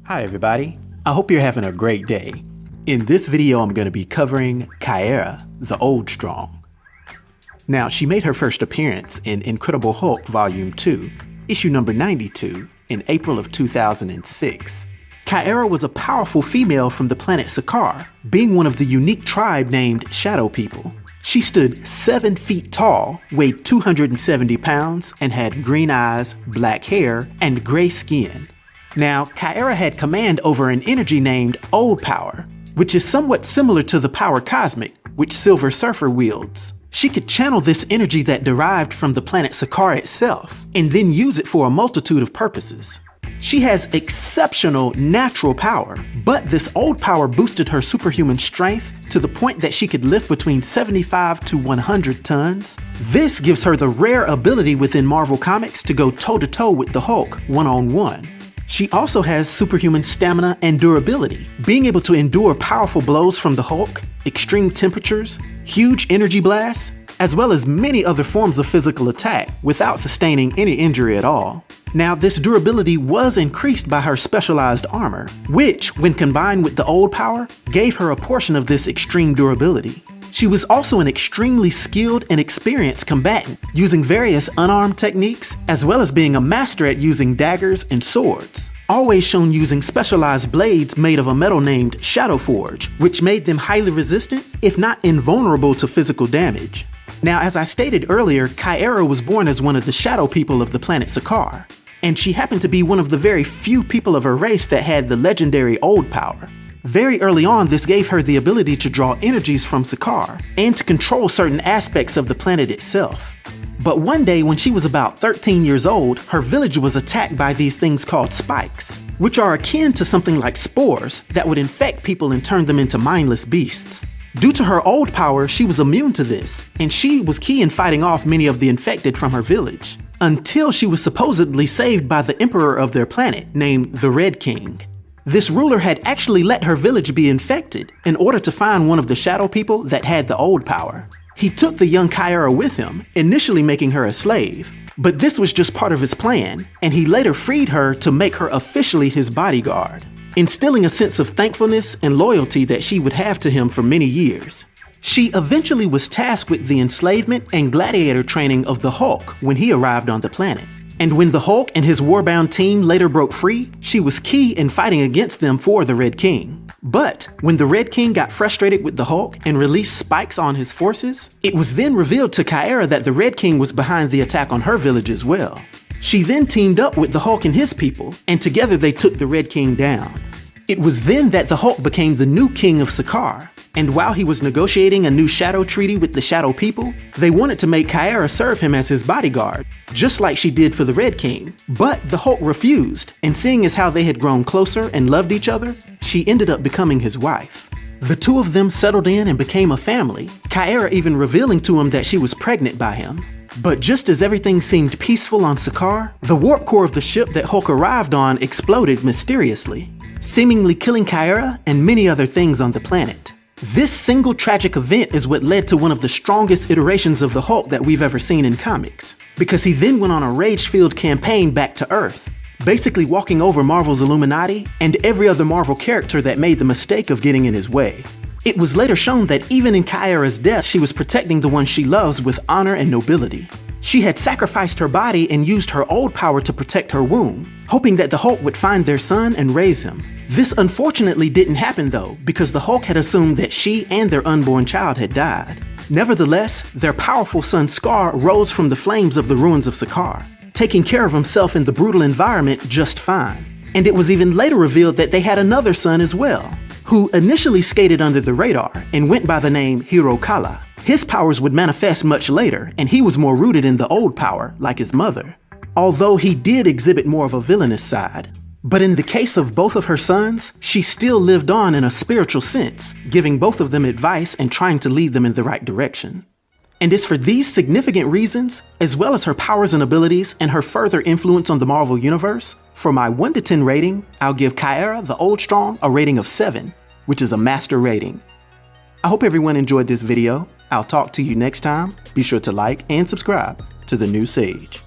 Hi everybody, I hope you're having a great day. In this video I'm going to be covering Caiera the Oldstrong. Now, she made her first appearance in Incredible Hulk Volume 2, issue number 92, in April of 2006. Caiera was a powerful female from the planet Sakaar, being one of the unique tribe named Shadow People. She stood 7 feet tall, weighed 270 pounds, and had green eyes, black hair, and gray skin. Now, Caiera had command over an energy named Old Power, which is somewhat similar to the power cosmic, which Silver Surfer wields. She could channel this energy that derived from the planet Sakaar itself, and then use it for a multitude of purposes. She has exceptional natural power, but this old power boosted her superhuman strength to the point that she could lift between 75 to 100 tons. This gives her the rare ability within Marvel Comics to go toe-to-toe with the Hulk one-on-one. She also has superhuman stamina and durability, being able to endure powerful blows from the Hulk, extreme temperatures, huge energy blasts, as well as many other forms of physical attack without sustaining any injury at all. Now, this durability was increased by her specialized armor, which, when combined with the old power, gave her a portion of this extreme durability. She was also an extremely skilled and experienced combatant, using various unarmed techniques, as well as being a master at using daggers and swords, always shown using specialized blades made of a metal named Shadowforge, which made them highly resistant, if not invulnerable to physical damage. Now, as I stated earlier, Caiera was born as one of the shadow people of the planet Sakaar, and she happened to be one of the very few people of her race that had the legendary Old Power. Very early on, this gave her the ability to draw energies from Sakaar and to control certain aspects of the planet itself. But one day, when she was about 13 years old, her village was attacked by these things called spikes, which are akin to something like spores that would infect people and turn them into mindless beasts. Due to her old power, she was immune to this, and she was key in fighting off many of the infected from her village, until she was supposedly saved by the emperor of their planet, named the Red King. This ruler had actually let her village be infected in order to find one of the shadow people that had the old power. He took the young Caiera with him, initially making her a slave, but this was just part of his plan, and he later freed her to make her officially his bodyguard, instilling a sense of thankfulness and loyalty that she would have to him for many years. She eventually was tasked with the enslavement and gladiator training of the Hulk when he arrived on the planet. And when the Hulk and his Warbound team later broke free, she was key in fighting against them for the Red King. But when the Red King got frustrated with the Hulk and released spikes on his forces, it was then revealed to Caiera that the Red King was behind the attack on her village as well. She then teamed up with the Hulk and his people, and together they took the Red King down. It was then that the Hulk became the new king of Sakaar, and while he was negotiating a new shadow treaty with the Shadow People, they wanted to make Caiera serve him as his bodyguard, just like she did for the Red King. But the Hulk refused, and seeing as how they had grown closer and loved each other, she ended up becoming his wife. The two of them settled in and became a family, Caiera even revealing to him that she was pregnant by him. But just as everything seemed peaceful on Sakaar, the warp core of the ship that Hulk arrived on exploded mysteriously, seemingly killing Caiera and many other things on the planet. This single tragic event is what led to one of the strongest iterations of the Hulk that we've ever seen in comics, because he then went on a rage-filled campaign back to Earth, basically walking over Marvel's Illuminati and every other Marvel character that made the mistake of getting in his way. It was later shown that even in Caiera's death, she was protecting the one she loves with honor and nobility. She had sacrificed her body and used her old power to protect her womb, hoping that the Hulk would find their son and raise him. This unfortunately didn't happen though, because the Hulk had assumed that she and their unborn child had died. Nevertheless, their powerful son Skaar rose from the flames of the ruins of Sakaar, taking care of himself in the brutal environment just fine. And it was even later revealed that they had another son as well, who initially skated under the radar and went by the name Hiro-Kala. His powers would manifest much later, and he was more rooted in the old power, like his mother, although he did exhibit more of a villainous side. But in the case of both of her sons, she still lived on in a spiritual sense, giving both of them advice and trying to lead them in the right direction. And it's for these significant reasons, as well as her powers and abilities and her further influence on the Marvel Universe, for my 1 to 10 rating, I'll give Caiera the Oldstrong a rating of 7, which is a master rating. I hope everyone enjoyed this video. I'll talk to you next time. Be sure to like and subscribe to The New Sage.